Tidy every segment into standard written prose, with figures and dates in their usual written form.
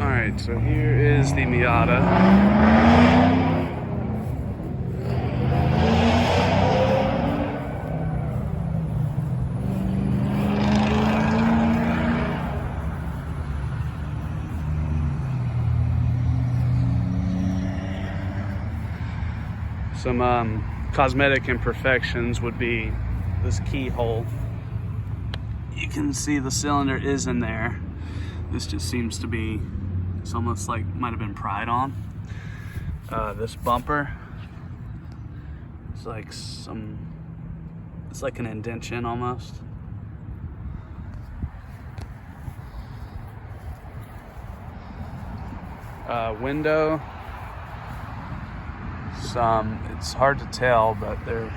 Alright, so here is the Miata. Some cosmetic imperfections would be this keyhole. You can see the cylinder is in there. This just seems to be, it's almost like might have been pried on. This bumper, it's like it's like an indentation almost. Window, it's hard to tell, but there are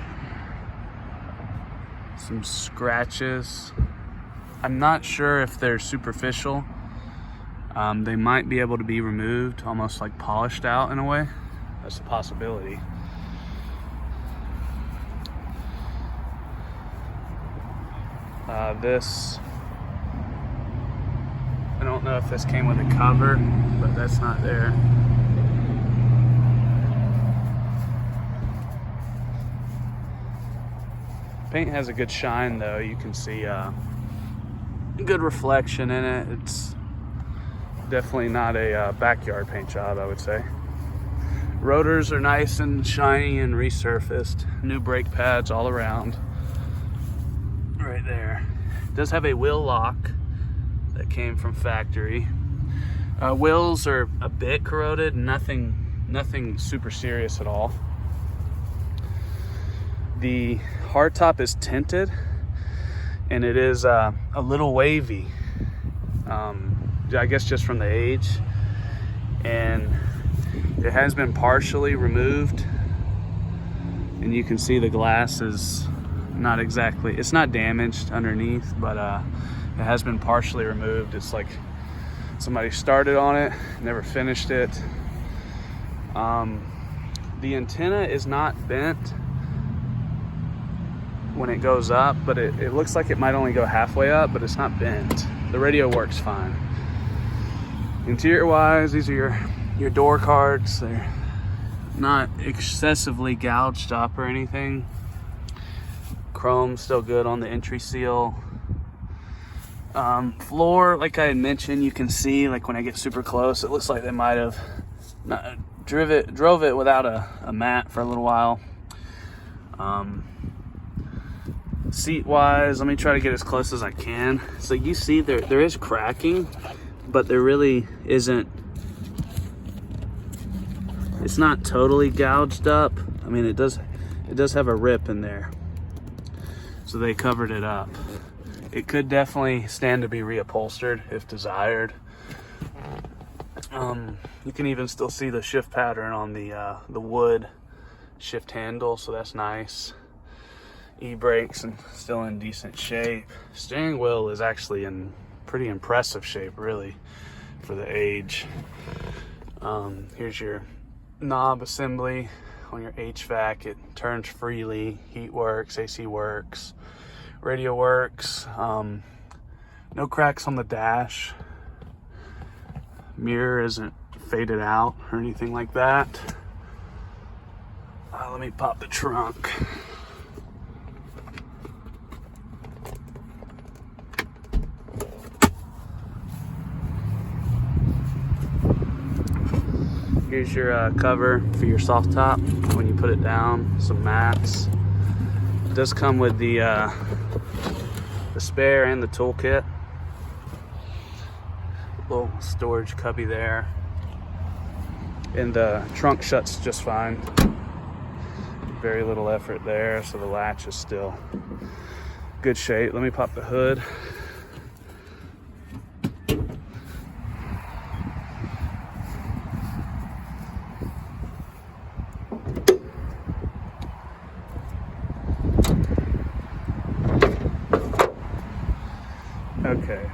some scratches. I'm not sure if they're superficial. They might be able to be removed, almost like polished out in a way. That's a possibility. This, I don't know if this came with a cover, but that's not there. Paint has a good shine though. You can see good reflection in it. It's definitely not a backyard paint job, I would say. Rotors are nice and shiny and resurfaced. New brake pads all around. Right there. It does have a wheel lock that came from factory. Wheels are a bit corroded, nothing super serious at all. The hardtop is tinted and it is a little wavy. I guess just from the age, and it has been partially removed, and you can see the glass is not exactly, it's not damaged underneath, but it has been partially removed. It's like somebody started on it, never finished it. The antenna is not bent when it goes up, but it looks like it might only go halfway up, but it's not bent. The radio works fine. Interior wise, these are your door cards. They're not excessively gouged up or anything. Chrome's still good on the entry seal. Floor, like I had mentioned, you can see, like when I get super close, it looks like they might have drove it without a mat for a little while. Seat wise, let me try to get as close as I can. So you see there is cracking, but there really isn't. It's not totally gouged up. I mean, it does have a rip in there, so they covered it up. It could definitely stand to be reupholstered if desired. You can even still see the shift pattern on the wood shift handle, so that's nice. E-brakes and still in decent shape. Steering wheel is actually in pretty impressive shape, really, for the age. Here's your knob assembly on your HVAC. It turns freely. Heat works, AC works, radio works. No cracks on the dash. Mirror isn't faded out or anything like that. Let me pop the trunk. Here's your cover for your soft top when you put it down, some mats. It does come with the spare and the toolkit. Little storage cubby there. And the trunk shuts just fine. Very little effort there, so the latch is still good shape. Let me pop the hood. Okay,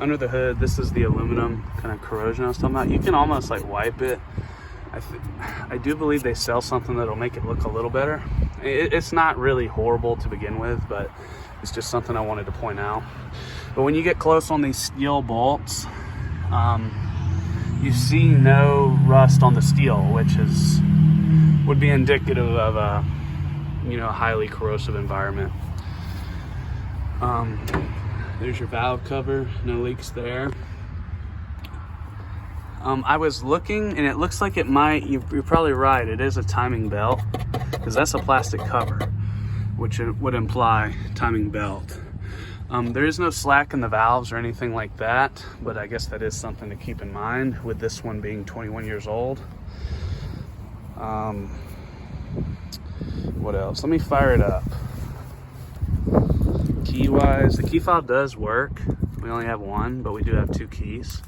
under the hood, this is the aluminum kind of corrosion I was talking about. You can almost like wipe it. I do believe they sell something that'll make it look a little better. It's not really horrible to begin with, but it's just something I wanted to point out. But when you get close on these steel bolts, You see no rust on the steel, which would be indicative of a highly corrosive environment. There's your valve cover, no leaks there. I was looking, and it looks like it might, you're probably right, it is a timing belt, because that's a plastic cover, which would imply timing belt. There is no slack in the valves or anything like that, but I guess that is something to keep in mind with this one being 21 years old. What else? Let me fire it up. Key-wise, the key fob does work. We only have one, but we do have 2 keys.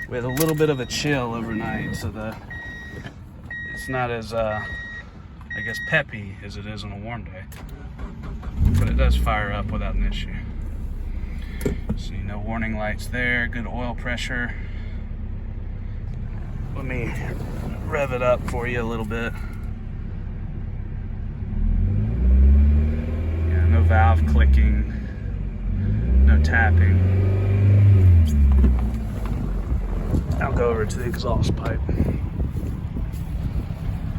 We had a little bit of a chill overnight, so it's not as, I guess, peppy as it is on a warm day. But it does fire up without an issue. See, no warning lights there, good oil pressure. Let me rev it up for you a little bit. Yeah, no valve clicking, no tapping. I'll go over to the exhaust pipe.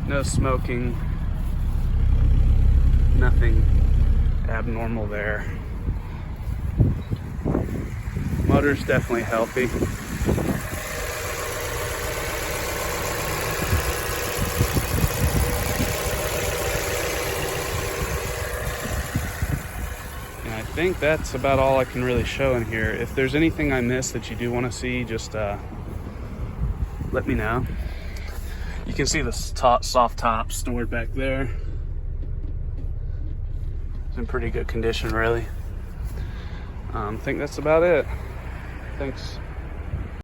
No smoking, nothing abnormal there. Motor's definitely healthy. And I think that's about all I can really show in here. If there's anything I missed that you do want to see, just let me know. You can see the soft top stored back there. It's in pretty good condition, really. I think that's about it. Thanks.